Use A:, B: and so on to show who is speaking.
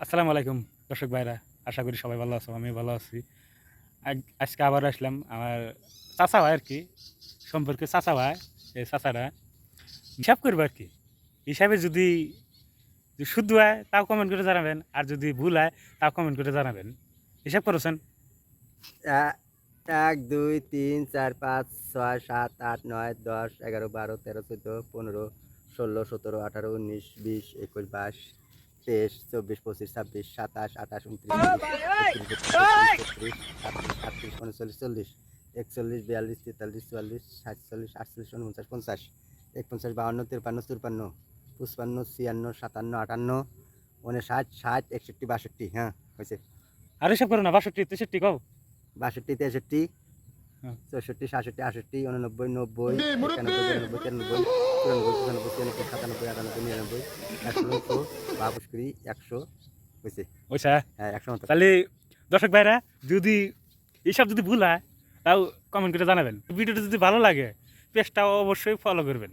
A: আসসালামু আলাইকুম দর্শক ভাইরা, আশা করি সবাই ভালো আছো, আমি ভালো আছি। আজকে আবার আসলাম আমার চাচা ভাই আর কি, সম্পর্কে চাচা ভাই। এই চাচারা হিসাব করবো আর কি। হিসাবে যদি যদি শুদ্ধ হয় তাও কমেন্ট করে জানাবেন, আর যদি ভুল হয় তাও কমেন্ট করে জানাবেন। হিসাব করেছেন?
B: এক দুই তিন চার পাঁচ ছয় সাত আট নয় 10 11 12 13 14 15 16 17 18 19 20 21 22 23 24 25 26 27 28 29 30 31 32 33 34 35 36 39 40 41 42 43 44 46 47 48 49 50 51 52 53 54 56 57 58 59 60 61 62 হ্যাঁ হয়েছে।
A: আর হিসাব করো না, 62 63 কও।
B: 62 63
A: হ্যাঁ।
B: 64 67 68 89 90 91 92 93 94 95 96 97 98 99 100 100 বাবুস করি 100 হয়েছে।
A: ওইসা
B: হ্যাঁ 100 মতো।
A: তাহলে দর্শক ভাইরা, যদি হিসাব যদি ভুল হয় তাও কমেন্ট করে জানাবেন। ভিডিওটা যদি ভালো লাগে পেজটাও অবশ্যই ফলো করবেন।